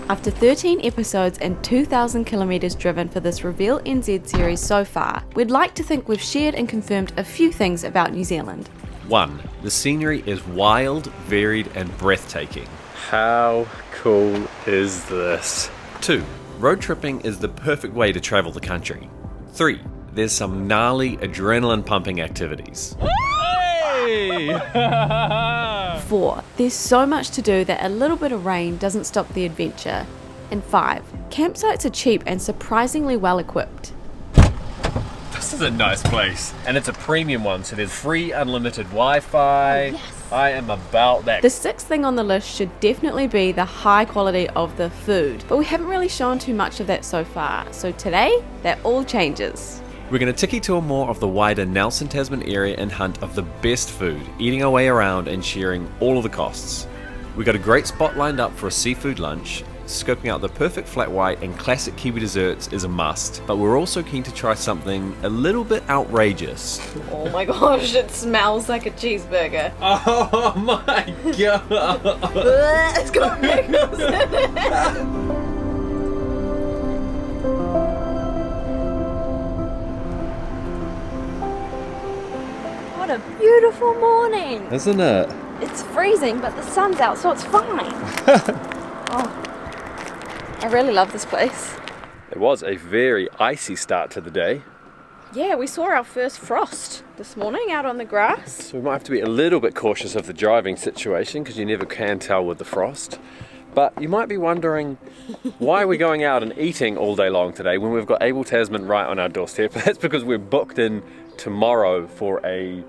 After 13 episodes and 2,000 kilometres driven for this Reveal NZ series so far, we'd like to think we've shared and confirmed a few things about New Zealand. 1. The scenery is wild, varied and breathtaking. How cool is this? 2. Road tripping is the perfect way to travel the country. 3. There's some gnarly, adrenaline-pumping activities. Hey! 4. There's so much to do that a little bit of rain doesn't stop the adventure. And 5. Campsites are cheap and surprisingly well equipped. This is a nice place. And it's a premium one, so there's free unlimited Wi-Fi. Oh, yes. I am about that. The 6th thing on the list should definitely be the high quality of the food, but we haven't really shown too much of that so far, so today that all changes. We're going to tiki tour more of the wider Nelson Tasman area in hunt of the best food, eating our way around and sharing all of the costs. We got a great spot lined up for a seafood lunch. Scoping out the perfect flat white and classic Kiwi desserts is a must, but we're also keen to try something a little bit outrageous. Oh my gosh, it smells like a cheeseburger. Oh my god! It's got pickles in it. What a beautiful morning. Isn't it? It's freezing, but the sun's out, so it's fine. Oh, I really love this place. It was a very icy start to the day. Yeah, we saw our first frost this morning out on the grass. So we might have to be a little bit cautious of the driving situation because you never can tell with the frost. But you might be wondering, why are we going out and eating all day long today when we've got Able Tasman right on our doorstep? That's because we're booked in tomorrow for a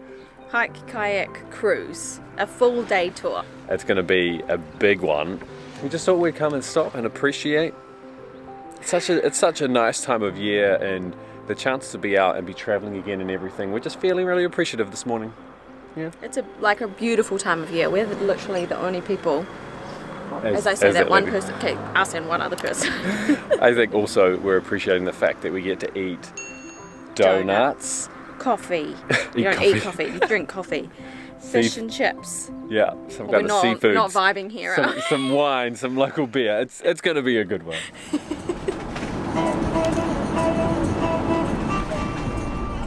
Hike, kayak, cruise. A full day tour. It's going to be a big one. We just thought we'd come and stop and appreciate. It's such a nice time of year, and the chance to be out and be traveling again and everything. We're just feeling really appreciative this morning. Yeah. It's like a beautiful time of year. We're literally the only people. As I say, that one person. Okay, us and one other person. I think also we're appreciating the fact that we get to eat donuts. Coffee. You don't eat coffee. You drink coffee. Fish and chips. Yeah, some kind of seafood. We're not vibing here. Some wine, some local beer. It's going to be a good one.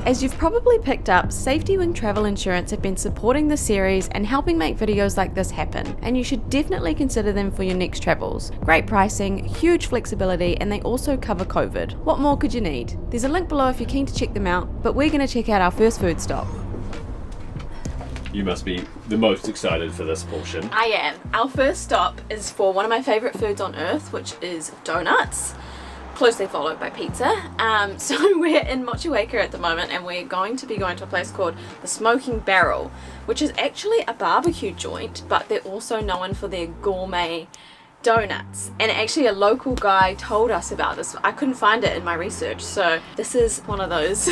As you've probably picked up, Safety Wing Travel Insurance have been supporting the series and helping make videos like this happen, and you should definitely consider them for your next travels. Great pricing, huge flexibility, and they also cover COVID. What more could you need? There's a link below if you're keen to check them out, but we're going to check out our first food stop. You must be the most excited for this portion. I am. Our first stop is for one of my favourite foods on earth, which is donuts, closely followed by pizza. So we're in Motueka at the moment, and we're going to be going to a place called the Smoking Barrel, which is actually a barbecue joint, but they're also known for their gourmet donuts. And actually a local guy told us about this. I couldn't find it in my research, so this is one of those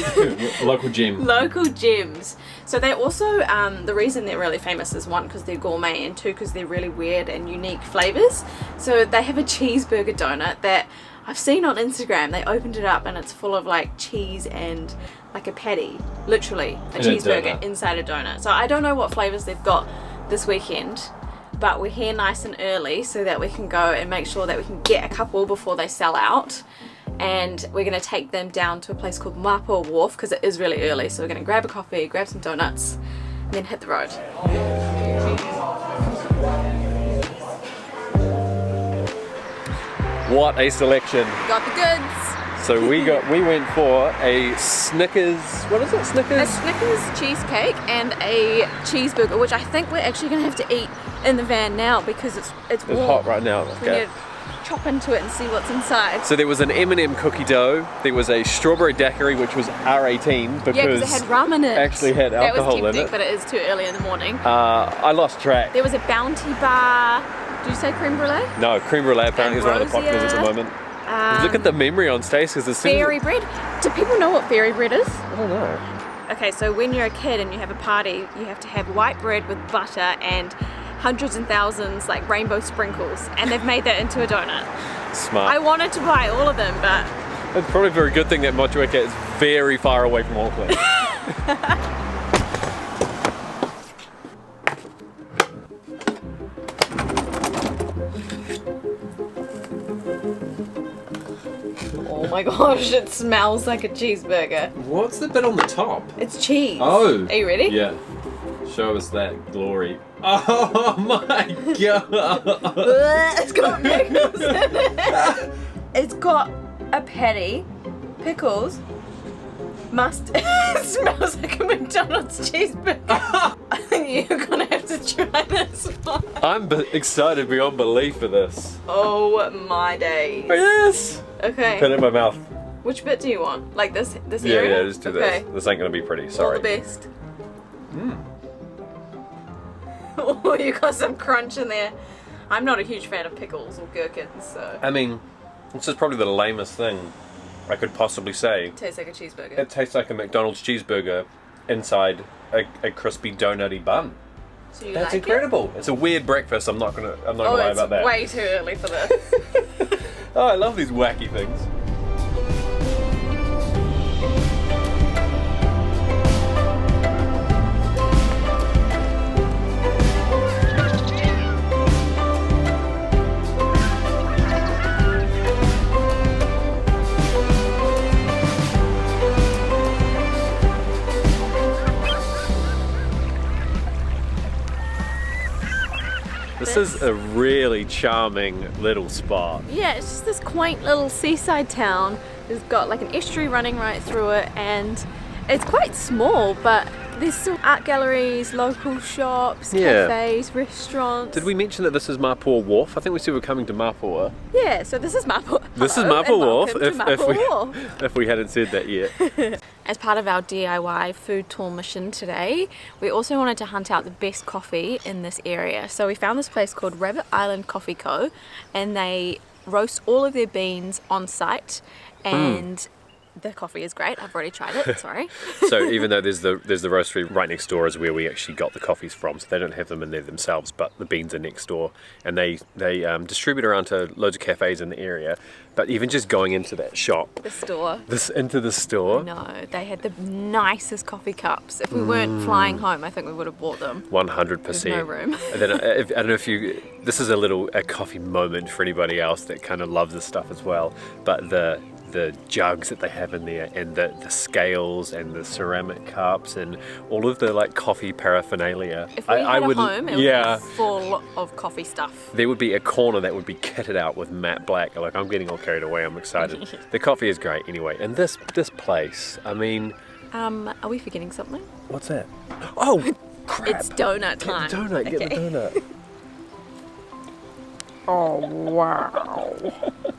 Local gem. local gems. So they also, the reason they're really famous is 1, because they're gourmet, and 2, because they're really weird and unique flavors. So they have a cheeseburger donut that I've seen on Instagram. They opened it up and it's full of like cheese and like a patty, literally a cheeseburger inside a donut. So I don't know what flavors they've got this weekend, but we're here nice and early so that we can go and make sure that we can get a couple before they sell out. And we're going to take them down to a place called Mapua wharf because it is really early. So we're going to grab a coffee, grab some donuts, and then hit the road. What a selection. Got the goods. So we went for a Snickers, what is it, Snickers? A Snickers cheesecake and a cheeseburger, which I think we're actually going to have to eat in the van now because it's warm. It's hot right now. We need to chop into it and see what's inside. So there was an M&M cookie dough, there was a strawberry daiquiri which was R18 because it had rum in it. Actually had alcohol that was tempting, in it. But it is too early in the morning. I lost track. There was a Bounty bar. Did you say creme brulee? No, creme brulee apparently is one of the populars at the moment. Look at the memory on Stacey. Fairy bread. Do people know what fairy bread is? I don't know. Okay, so when you're a kid and you have a party, you have to have white bread with butter and hundreds and thousands like rainbow sprinkles, and they've made that into a donut. Smart. I wanted to buy all of them, but it's probably a very good thing that Motueka is very far away from Auckland. my gosh, it smells like a cheeseburger. What's the bit on the top? It's cheese. Oh. Are you ready? Yeah. Show us that glory. Oh my god! It's got pickles in it. It's got a patty, pickles, mustard. It smells like a McDonald's cheeseburger. I think you're gonna have to try this one. I'm excited beyond belief for this. Oh my days. Yes! Okay. Put it in my mouth. Which bit do you want? Like this Yeah, area? yeah, just do Okay. this. This ain't gonna be pretty, sorry. All the best. Oh, you got some crunch in there. I'm not a huge fan of pickles or gherkins, so. I mean, this is probably the lamest thing I could possibly say. Tastes like a cheeseburger. It tastes like a McDonald's cheeseburger inside a crispy donutty bun. So you That's like incredible. It's a weird breakfast. I'm not gonna Oh, lie it's about that. way too early for this. Oh, I love these wacky things. This is a really charming little spot. Yeah, it's just this quaint little seaside town. It's got like an estuary running right through it, and it's quite small, but there's some art galleries, local shops, Yeah. cafes, restaurants. Did we mention that this is Mapua Wharf? I think we said we're coming to Mapua. Yeah, so this is Mapua. This is Hello, Mapua and Wharf, welcome to Mapua Wharf. if we hadn't said that yet. As part of our DIY food tour mission today, we also wanted to hunt out the best coffee in this area. So we found this place called Rabbit Island Coffee Co, and they roast all of their beans on site, and the coffee is great. I've already tried it, sorry. So even though there's the roastery right next door is where we actually got the coffees from, so they don't have them in there themselves, but the beans are next door, and they distribute around to loads of cafes in the area. But even just going into that shop, The store. into the store, No, they had the nicest coffee cups. If we weren't flying home, I think we would have bought them. 100%. There's no room. And then I don't know if you, this is a coffee moment for anybody else that kind of loves this stuff as well, but the jugs that they have in there, and the scales and the ceramic cups and all of the like coffee paraphernalia. If we had a home, it would yeah, be full of coffee stuff. there would be a corner that would be kitted out with matte black. Like, I'm getting all carried away, I'm excited. The coffee is great anyway. And this place, I mean, Are we forgetting something? what's that? Oh, crap. It's donut Get time. the donut, get the Okay. donut. Oh, wow.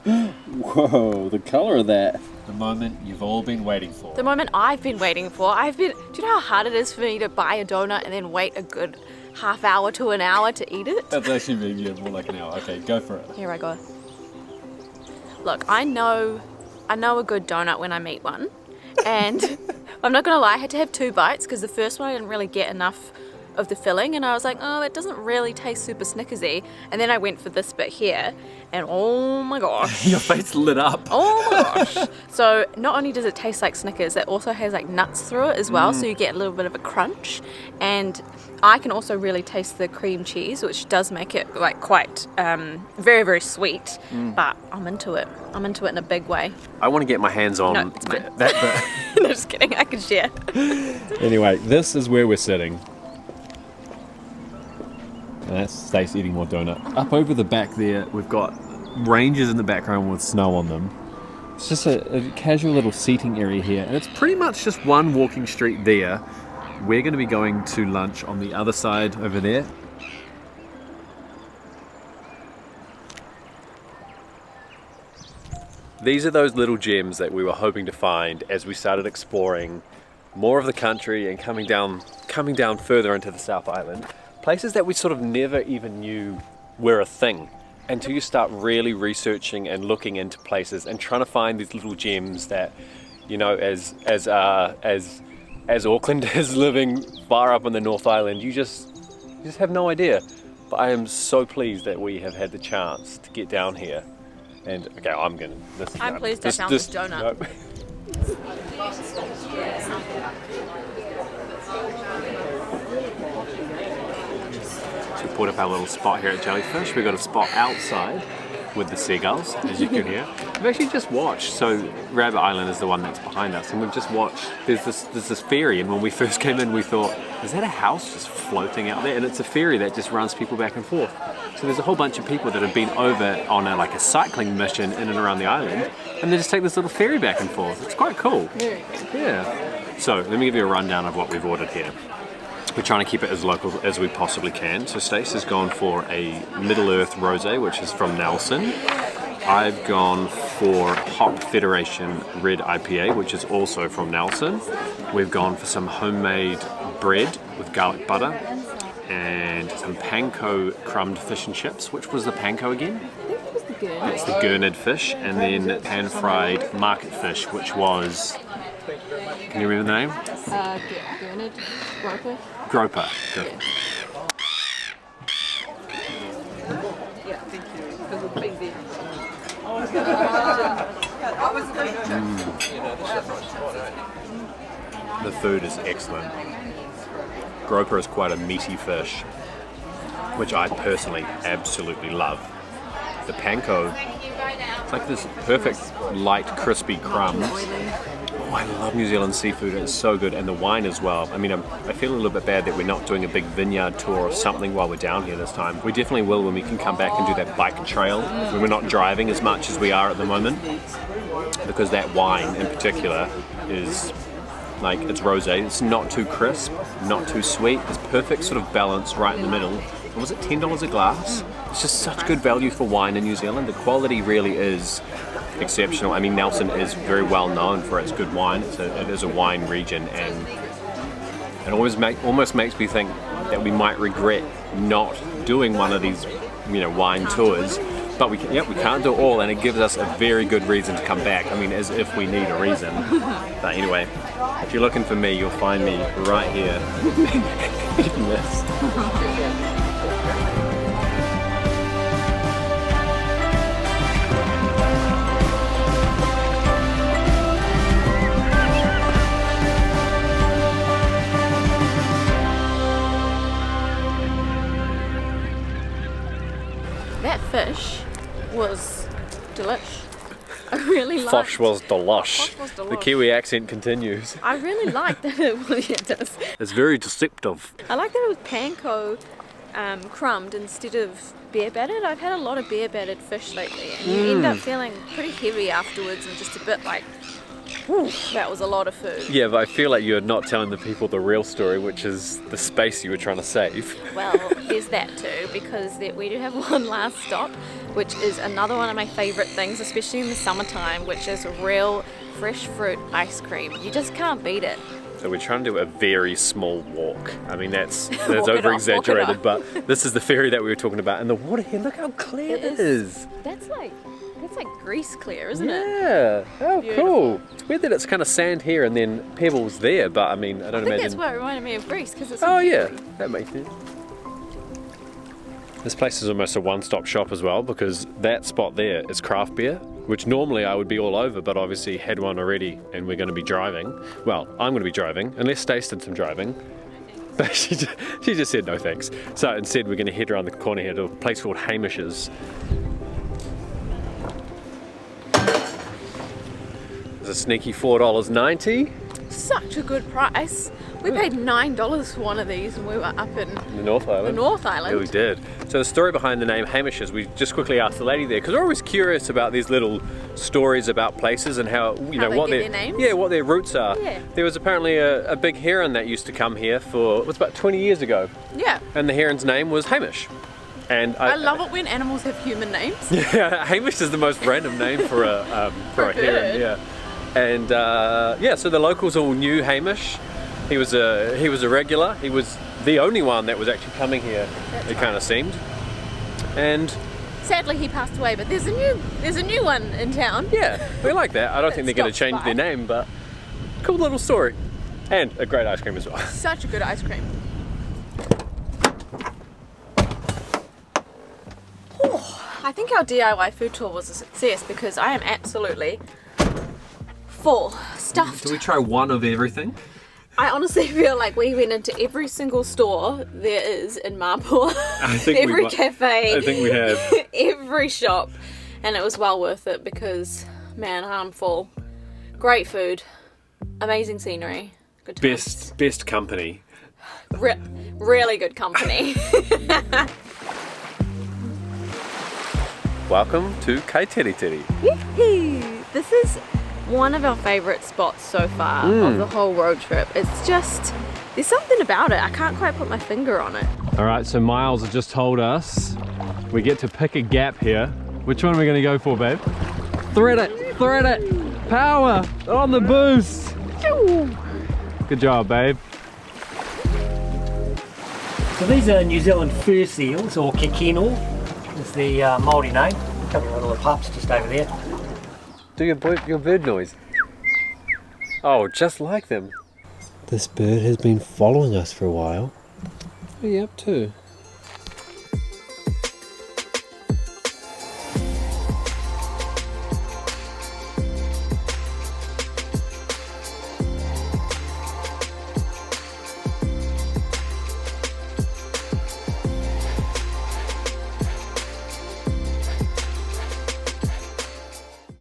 Whoa, the colour of that. The moment you've all been waiting for. The moment I've been waiting for. Do you know how hard it is for me to buy a donut and then wait a good half hour to an hour to eat it? That's actually maybe more like an hour. Okay, go for it. Here I go. Look, I know a good donut when I meet one. And I'm not gonna lie, I had to have 2 bites because the first one I didn't really get enough of the filling, and I was like, oh, that doesn't really taste super Snickersy. And then I went for this bit here, and oh my gosh. Your face lit up. Oh my gosh. So not only does it taste like Snickers, it also has like nuts through it as well, so you get a little bit of a crunch. And I can also really taste the cream cheese, which does make it like quite very, very sweet. But I'm into it. I'm into it in a big way. I want to get my hands on No, it's mine. that No, just kidding, I can share. bit. Anyway, this is where we're sitting. And that's Stacey eating more donut. Up over the back there, we've got ranges in the background with snow on them. It's just a casual little seating area here, and it's pretty much just one walking street there. We're going to be going to lunch on the other side over there. These are those little gems that we were hoping to find as we started exploring more of the country and coming down further into the South Island. Places that we sort of never even knew were a thing until you start really researching and looking into places and trying to find these little gems that, you know, as Auckland is living far up in the North Island, you just have no idea. But I am so pleased that we have had the chance to get down here. And okay, I'm pleased I found this donut. No. So we put up our little spot here at Jellyfish. We've got a spot outside with the seagulls, as you can hear. We've actually just watched, so Rabbit Island is the one that's behind us, and we've just watched, there's this ferry, and when we first came in we thought, is that a house just floating out there? And it's a ferry that just runs people back and forth. So there's a whole bunch of people that have been over on a cycling mission in and around the island, and they just take this little ferry back and forth. It's quite cool. Yeah. So let me give you a rundown of what we've ordered here. We're trying to keep it as local as we possibly can. So Stacey has gone for a Middle Earth Rosé, which is from Nelson. I've gone for Hop Federation Red IPA, which is also from Nelson. We've gone for some homemade bread with garlic butter and some panko crumbed fish and chips. Which was the panko again? I think it was the Gourmet. It's the Gourmet fish, and then pan-fried market fish, which was... Can you remember the name? Gourmet. Groper. Groper. Good. Yeah, thank you. Because we've been there. The food is excellent. Groper is quite a meaty fish, which I personally absolutely love. The panko, it's like this perfect light crispy crumbs. Oh, I love New Zealand seafood, it's so good, and the wine as well. I mean, I feel a little bit bad that we're not doing a big vineyard tour or something while we're down here this time. We definitely will when we can come back and do that bike trail, when we're not driving as much as we are at the moment, because that wine in particular is like, it's rosé, it's not too crisp, not too sweet, it's perfect sort of balance right in the middle. And was it $10 a glass? It's just such good value for wine in New Zealand. The quality really is exceptional. I mean, Nelson is very well known for its good wine. It is a wine region, and it almost makes me think that we might regret not doing one of these, wine tours. But we can't do it all, and it gives us a very good reason to come back. I mean, as if we need a reason. But anyway, if you're looking for me, you'll find me right here. Yes. That fish was delish. I really liked. Fosh was delish. Fosh was delish. The Kiwi accent continues. I really liked that. Well, yeah, it does. It's very deceptive. I like that it was panko crumbed instead of beer battered. I've had a lot of beer battered fish lately, and you end up feeling pretty heavy afterwards and just a bit like, whew, that was a lot of food. Yeah, but I feel like you're not telling the people the real story, which is the space you were trying to save. Well, there's that too, because we do have one last stop, which is another one of my favourite things, especially in the summertime, which is real fresh fruit ice cream. You just can't beat it. So we're trying to do a very small walk. I mean, that's over exaggerated, but this is the ferry that we were talking about, and the water here, look how clear it is. That's like grease clear, isn't it? Yeah, oh Beautiful. Cool. It's weird that it's kind of sand here and then pebbles there, but I mean, I don't imagine. That's what reminded me of Greece, because it's. Oh yeah, that makes sense. This place is almost a one-stop shop as well, because that spot there is craft beer, which normally I would be all over, but obviously had one already and we're going to be driving. Well, I'm going to be driving, unless Stacey did some driving. But she just said no thanks. So instead we're going to head around the corner here to a place called Hamish's. There's a sneaky $4.90. Such a good price. We paid $9 for one of these when we were up in The North Island. the North Island. Yeah, we did. So the story behind the name Hamish's, we just quickly asked the lady there, because we're always curious about these little stories about places and how, what get their names? Yeah, what their roots are. Yeah. There was apparently a big heron that used to come here for, it was about 20 years ago, Yeah. and the heron's name was Hamish. And I love it when animals have human names. Yeah, Hamish is the most random name for a For a heron. bird. Yeah. And so the locals all knew Hamish. He was a regular. He was the only one that was actually coming here. That's it kind of seemed. And Sadly, he passed away, but there's a new one in town. yeah, we like that. I don't think they're going to Stops change by. their name, but cool little story. And a great ice cream as well. Such a good ice cream. I think our DIY food tour was a success because I am absolutely full, stuffed. Do we try one of everything? I honestly feel like we went into every single store there is in Mapua. I think every we cafe. I think we have. Every shop. and it was well worth it because, man, I'm full. Great food, amazing scenery, good times. Best company. Really good company. Welcome to Kaiteriteri. This is one of our favourite spots so far of the whole road trip. It's just, there's something about it. I can't quite put my finger on it. All right, so Miles has just told us we get to pick a gap here. Which one are we gonna go for, babe? Thread it, power, on the boost. Good job, babe. So these are New Zealand fur seals, or kikino is the Māori name. A couple of little pups just over there. Do your bird noise. Oh, just like them. This bird has been following us for a while. What are you up to?